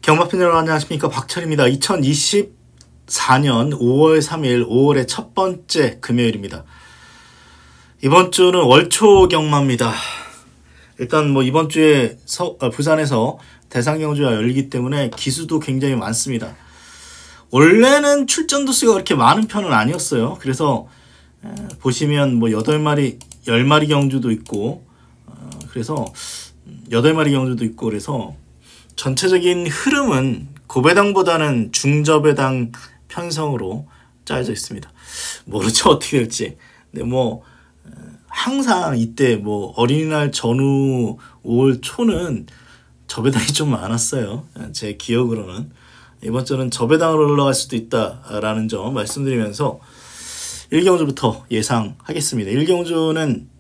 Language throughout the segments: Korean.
경마팬 여러분 안녕하십니까, 박철입니다. 2024년 5월 3일 5월의 첫 번째 금요일입니다. 이번 주는 월초 경마입니다. 일단 뭐 이번 주에 부산에서 대상경주가 열리기 때문에 기수도 굉장히 많습니다. 원래는 출전도 수가 그렇게 많은 편은 아니었어요. 그래서 보시면 뭐 8마리, 10마리 경주도 있고, 그래서 8마리 경주도 있고, 그래서 전체적인 흐름은 고배당보다는 중저배당 편성으로 짜여져 있습니다. 모르죠, 어떻게 될지. 근데 뭐 항상 이때 뭐 어린이날 전후 5월 초는 저배당이 좀 많았어요. 제 기억으로는. 이번 주는 저배당으로 올라갈 수도 있다라는 점 말씀드리면서 1경주부터 예상하겠습니다. 1경주는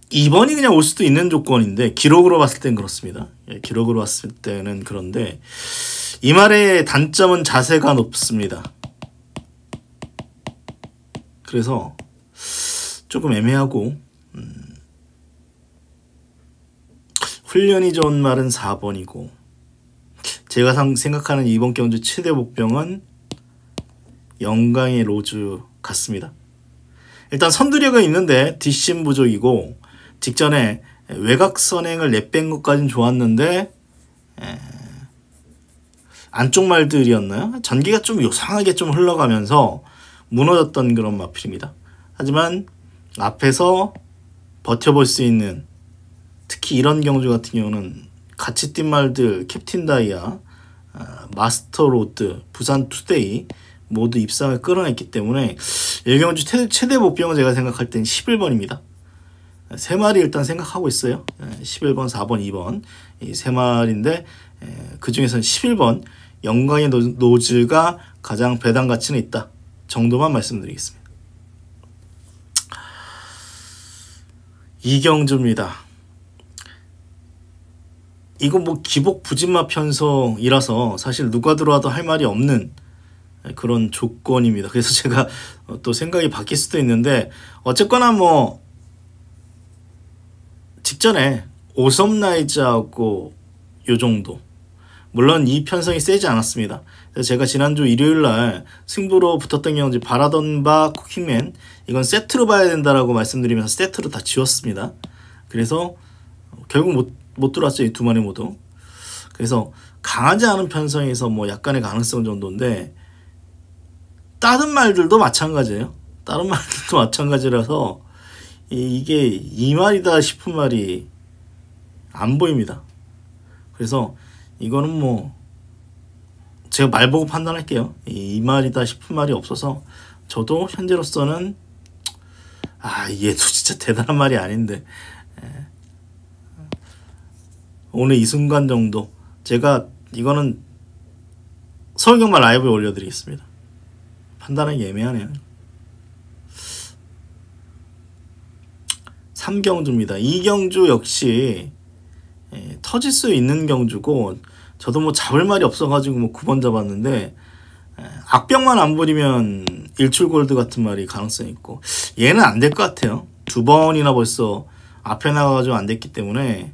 2번이 그냥 올 수도 있는 조건인데, 기록으로 봤을 땐 그렇습니다. 기록으로 봤을 때는 그런데, 이 말의 단점은 자세가 높습니다. 그래서 조금 애매하고, 훈련이 좋은 말은 4번이고, 제가 생각하는 이번 경주 최대 복병은 영광의 로즈 같습니다. 일단 선두력은 있는데 뒷심 부족이고, 직전에 외곽선행을 내뺀 것까지는 좋았는데 안쪽 말들이었나요? 전기가 좀 요상하게 좀 흘러가면서 무너졌던 그런 마필입니다. 하지만 앞에서 버텨볼 수 있는, 특히 이런 경주 같은 경우는 같이 뛴 말들 캡틴 다이아, 마스터 로드, 부산 투데이 모두 입상을 끌어냈기 때문에 1경주 최대 복병은 제가 생각할 땐 11번입니다. 3마리 일단 생각하고 있어요. 11번, 4번, 2번 이 3마리인데 그 중에서는 11번 영광의 노즈가 가장 배당 가치는 있다 정도만 말씀드리겠습니다. 2경주입니다. 이거 뭐 기복 부진마 편성이라서 사실 누가 들어와도 할 말이 없는 그런 조건입니다. 그래서 제가 또 생각이 바뀔 수도 있는데, 어쨌거나 뭐 직전에 오섬나이즈하고 요 정도, 물론 이 편성이 세지 않았습니다. 그래서 제가 지난주 일요일날 승부로 붙었던 경주 바라던 바 쿠킹맨, 이건 세트로 봐야 된다라고 말씀드리면서 세트로 다 지웠습니다. 그래서 결국 못 들어왔죠, 이 두 마리 모두. 그래서 강하지 않은 편성에서 뭐 약간의 가능성 정도인데, 다른 말들도 마찬가지예요. 다른 말들도 마찬가지라서 이게 2마리다 싶은 말이 안 보입니다. 그래서 이거는 뭐 제가 말 보고 판단할게요. 2마리다 싶은 말이 없어서 저도 현재로서는 얘도 진짜 대단한 말이 아닌데, 오늘 이 순간 정도 제가 이거는 서울경마 라이브에 올려드리겠습니다. 판단하기 애매하네요. 3경주입니다. 2경주 역시 터질 수 있는 경주고, 저도 뭐 잡을 말이 없어가지고 뭐 9번 잡았는데, 악병만 안 부리면 일출골드 같은 말이 가능성이 있고, 얘는 안 될 것 같아요. 2번이나 벌써 앞에 나가가지고 안 됐기 때문에,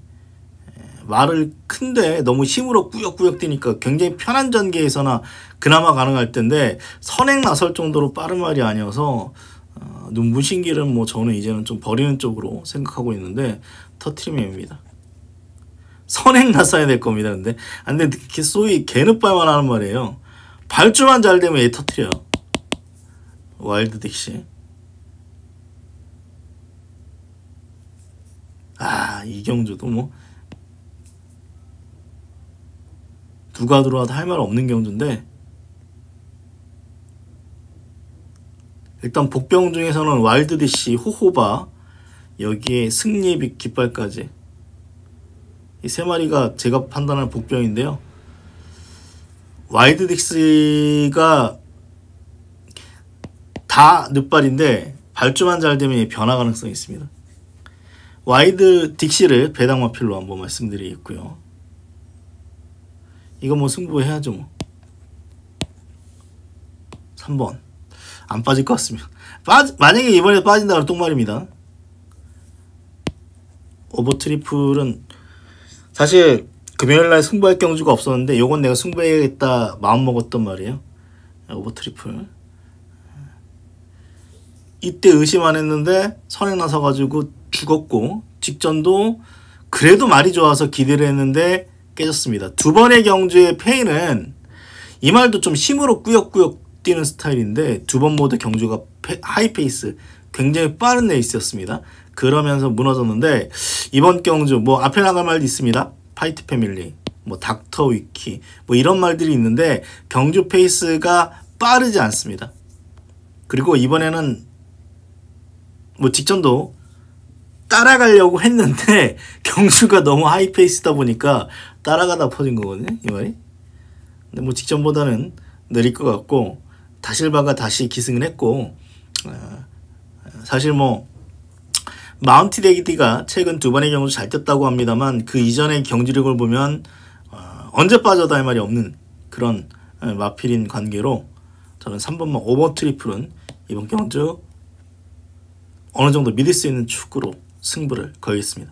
말을 큰데 너무 힘으로 꾸역꾸역 뛰니까 굉장히 편한 전개에서나 그나마 가능할 텐데, 선행 나설 정도로 빠른 말이 아니어서 눈부신길은 뭐 저는 이제는 좀 버리는 쪽으로 생각하고 있는데, 터트리면입니다. 선행 나서야 될 겁니다. 근데 소위 개늦발만 하는 말이에요. 발주만 잘 되면 얘 터트려요. 와일드 딕시. 이경주도 뭐 누가 들어와도 할 말 없는 경주인데, 일단 복병 중에서는 와일드 디시, 호호바, 여기에 승리 깃발까지 이 3마리가 제가 판단한 복병인데요. 와일드 딕스가 다 늦발인데 발주만 잘 되면 변화 가능성이 있습니다. 와일드 딕시를 배당 마필로 한번 말씀드리겠고요. 이거 뭐 승부해야죠 뭐. 3번 안 빠질 것 같습니다. 만약에 이번에 빠진다면 똥말입니다. 오버 트리플은 사실 금요일날 승부할 경주가 없었는데 요건 내가 승부해야겠다 마음먹었던 말이에요. 오버 트리플. 이때 의심 안 했는데 선행 나서가지고 죽었고, 직전도 그래도 말이 좋아서 기대를 했는데 깨졌습니다. 두 번의 경주의 페이는 이 말도 좀 힘으로 꾸역꾸역 뛰는 스타일인데 두 번 모두 경주가 하이페이스 굉장히 빠른 레이스였습니다. 그러면서 무너졌는데 이번 경주 뭐 앞에 나갈 말도 있습니다. 파이트 패밀리, 뭐 닥터 위키 뭐 이런 말들이 있는데 경주 페이스가 빠르지 않습니다. 그리고 이번에는 뭐 직전도 따라가려고 했는데 경주가 너무 하이페이스다 보니까 따라가다 퍼진 거거든요, 이 말이. 근데 뭐 직전보다는 느릴 것 같고, 다실바가 다시 기승을 했고, 사실 뭐 마운티드 에디가 최근 두 번의 경주 잘 뛰었다고 합니다만 그 이전의 경주력을 보면 언제 빠져도 할 말이 없는 그런 마필인 관계로 저는 3번만 오버 트리플은 이번 경주 어느 정도 믿을 수 있는 축구로 승부를 걸겠습니다.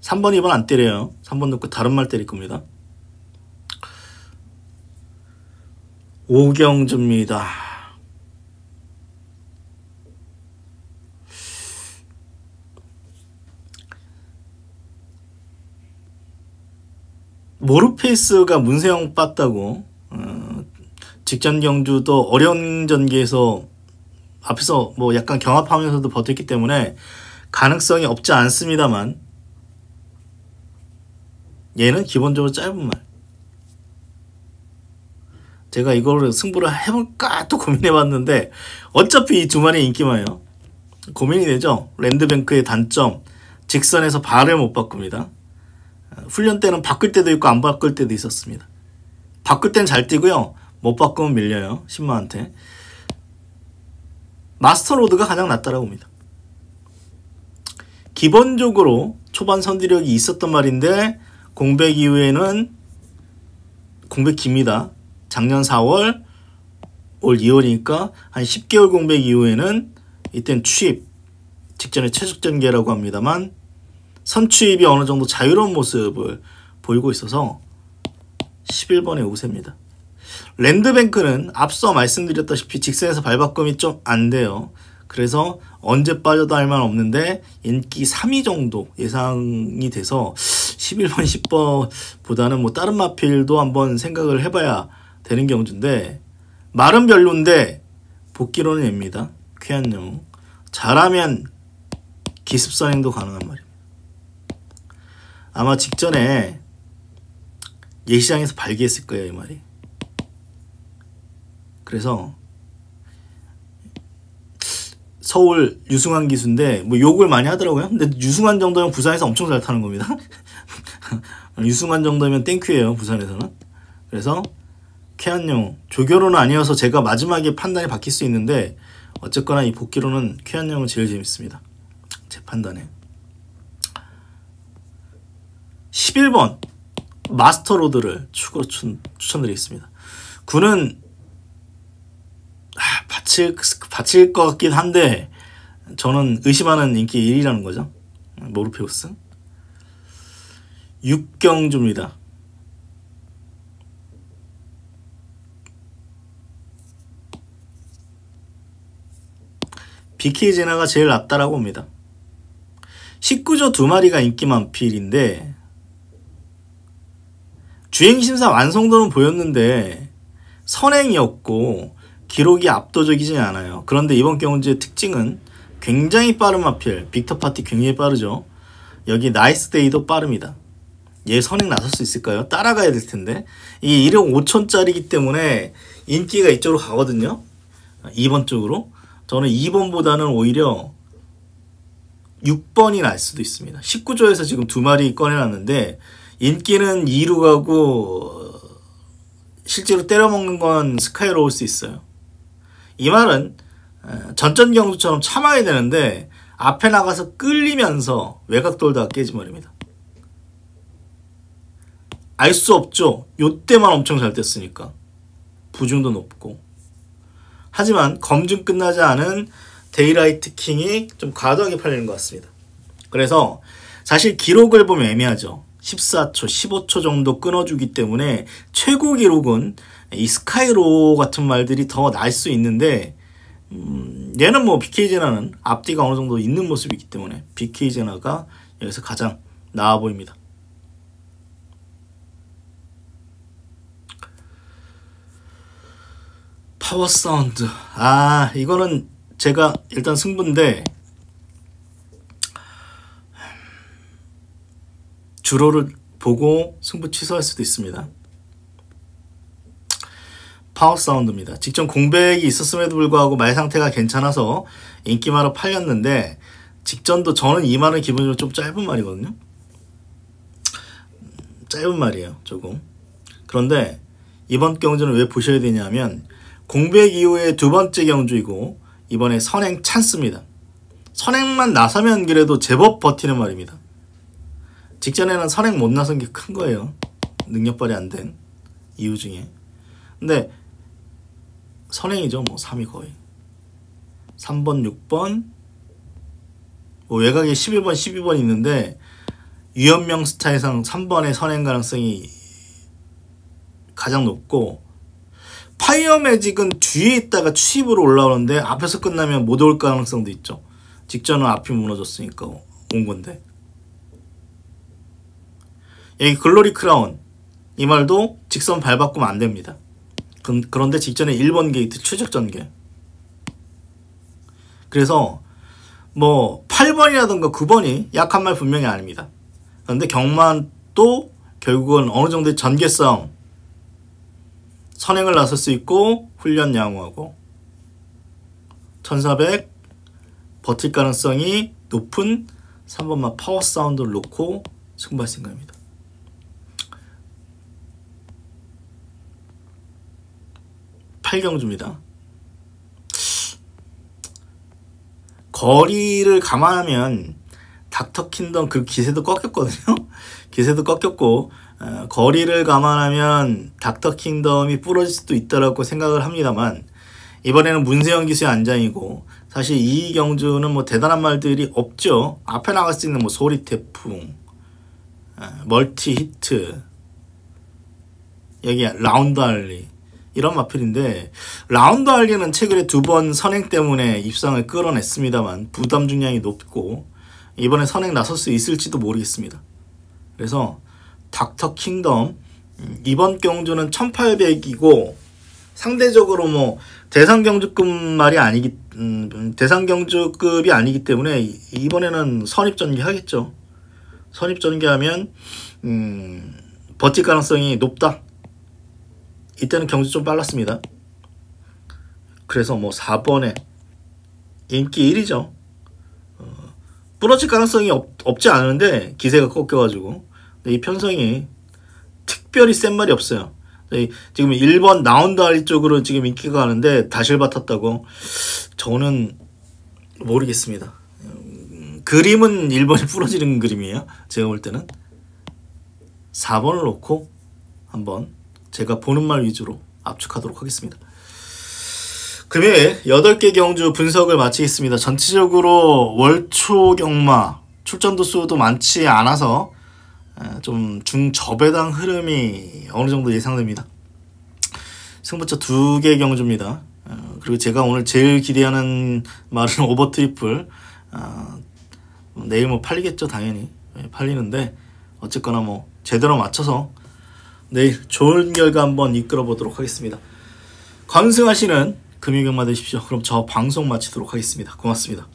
3번, 2번 안 때려요. 3번 넣고 다른 말 때릴 겁니다. 오경주입니다. 모르페이스가 문세영 빻다고 직전 경주도 어려운 전개에서 앞에서 뭐 약간 경합하면서도 버텼기 때문에 가능성이 없지 않습니다만 얘는 기본적으로 짧은 말. 제가 이거를 승부를 해볼까 또 고민해봤는데 어차피 이 두 마리 인기만요. 고민이 되죠. 랜드뱅크의 단점, 직선에서 발을 못 바꿉니다. 훈련 때는 바꿀 때도 있고 안 바꿀 때도 있었습니다. 바꿀 땐 잘 뛰고요. 못 바꾸면 밀려요. 신마한테. 마스터 로드가 가장 낫다라고 봅니다. 기본적으로 초반 선두력이 있었던 말인데 공백 이후에는 공백 깁니다. 작년 4월, 올 2월이니까 한 10개월 공백 이후에는 이땐 추입, 직전에 최적전개라고 합니다만 선추입이 어느 정도 자유로운 모습을 보이고 있어서 11번의 우세입니다. 랜드뱅크는 앞서 말씀드렸다시피 직선에서 발바꿈이 좀 안 돼요. 그래서 언제 빠져도 할 말 없는데 인기 3위 정도 예상이 돼서 11번, 10번보다는 뭐 다른 마필도 한번 생각을 해봐야 되는 경주인데 말은 별론데 복귀로는 얘입니다. 쾌한용. 잘하면 기습선행도 가능한 말입니다. 아마 직전에 예시장에서 발기했을 거예요, 이 말이. 그래서 서울 유승환 기수인데 뭐 욕을 많이 하더라고요. 근데 유승환 정도면 부산에서 엄청 잘 타는 겁니다. 유승환 정도면 땡큐예요, 부산에서는. 그래서 쾌한용, 조교로는 아니어서 제가 마지막에 판단이 바뀔 수 있는데 어쨌거나 이 복귀로는 쾌한용은 제일 재밌습니다. 제 판단에. 11번 마스터로드를 축으로 추천드리겠습니다. 9는 받칠 것 같긴 한데 저는 의심하는 인기 1위라는 거죠. 모르페우스. 6경주입니다. BK 제나가 제일 낫다라고 봅니다. 19조 2마리가 인기 만필인데 주행심사 완성도는 보였는데 선행이었고 기록이 압도적이지 않아요. 그런데 이번 경주의 특징은 굉장히 빠른 마필, 빅터 파티 굉장히 빠르죠. 여기 나이스데이도 빠릅니다. 얘 선행 나설 수 있을까요? 따라가야 될 텐데 이게 1억 5천짜리이기 때문에 인기가 이쪽으로 가거든요. 2번 쪽으로. 저는 2번보다는 오히려 6번이 날 수도 있습니다. 19조에서 지금 2마리 꺼내놨는데 인기는 2로 가고 실제로 때려먹는 건 스카이로 올 수 있어요. 이 말은 전전 경주처럼 참아야 되는데 앞에 나가서 끌리면서 외곽 돌다가 깨지 말입니다. 알 수 없죠. 요때만 엄청 잘 됐으니까. 부중도 높고. 하지만 검증 끝나지 않은 데이라이트 킹이 좀 과도하게 팔리는 것 같습니다. 그래서 사실 기록을 보면 애매하죠. 14초, 15초 정도 끊어주기 때문에 최고 기록은 이 스카이로 같은 말들이 더 날 수 있는데 얘는 뭐 BK 제나는 앞뒤가 어느 정도 있는 모습이기 때문에 BK 제나가 여기서 가장 나아 보입니다. 파워 사운드. 이거는 제가 일단 승부인데 주로를 보고 승부 취소할 수도 있습니다. 파워 사운드입니다. 직전 공백이 있었음에도 불구하고 말 상태가 괜찮아서 인기말로 팔렸는데 직전도 저는 이 말은 기본적으로 좀 짧은 말이거든요. 짧은 말이에요. 조금. 그런데 이번 경주는 왜 보셔야 되냐면 공백 이후에 두 번째 경주이고 이번에 선행 찬스입니다. 선행만 나서면 그래도 제법 버티는 말입니다. 직전에는 선행 못 나선 게 큰 거예요. 능력 발휘 안 된 이유 중에. 근데 선행이죠. 뭐 3위 거의. 3번, 6번 뭐 외곽에 11번, 12번 있는데 유현명 스타일상 3번의 선행 가능성이 가장 높고 파이어 매직은 뒤에 있다가 추입으로 올라오는데 앞에서 끝나면 못 올 가능성도 있죠. 직전은 앞이 무너졌으니까 온 건데. 여기 글로리 크라운 이 말도 직선 발 바꾸면 안 됩니다. 그런데 직전에 1번 게이트 최적 전개. 그래서 뭐 8번이라든가 9번이 약한 말 분명히 아닙니다. 그런데 경마도 결국은 어느 정도의 전개성 선행을 나설 수 있고 훈련 양호하고 1400 버틸 가능성이 높은 3번만 파워 사운드를 놓고 승부할 생각입니다. 팔경주입니다. 거리를 감안하면 닥터킹덤 그 기세도 꺾였거든요. 기세도 꺾였고 거리를 감안하면 닥터킹덤이 부러질 수도 있다라고 생각을 합니다만 이번에는 문세영 기수의 안장이고 사실 이 경주는 뭐 대단한 말들이 없죠. 앞에 나갈 수 있는 뭐 소리태풍, 멀티 히트, 여기 라운드 알리 이런 마필인데 라운드 알리는 최근에 2번 선행 때문에 입상을 끌어냈습니다만 부담 중량이 높고 이번에 선행 나설 수 있을지도 모르겠습니다. 그래서 닥터 킹덤 이번 경주는 1800이고 상대적으로 뭐 대상 경주급이 아니기 때문에 이번에는 선입 전개하겠죠. 선입 전개하면 버틸 가능성이 높다. 이때는 경주 좀 빨랐습니다. 그래서 뭐 4번에 인기 1위죠. 부러질 가능성이 없지 않은데 기세가 꺾여가지고 이 편성이 특별히 센 말이 없어요. 지금 1번 나온다리 쪽으로 지금 인기가 가는데 다실바 탔다고 저는 모르겠습니다. 그림은 1번이 부러지는 그림이에요. 제가 볼 때는 4번을 놓고 한번 제가 보는 말 위주로 압축하도록 하겠습니다. 금요일 8개 경주 분석을 마치겠습니다. 전체적으로 월초 경마 출전도 수도 많지 않아서 좀 중저배당 흐름이 어느 정도 예상됩니다. 승부처 2개 경주입니다. 그리고 제가 오늘 제일 기대하는 말은 오버 트리플. 내일 뭐 팔리겠죠, 당연히. 팔리는데 어쨌거나 뭐 제대로 맞춰서 내일 좋은 결과 한번 이끌어 보도록 하겠습니다. 건승하시는 금요일 경마 되십시오. 그럼 저 방송 마치도록 하겠습니다. 고맙습니다.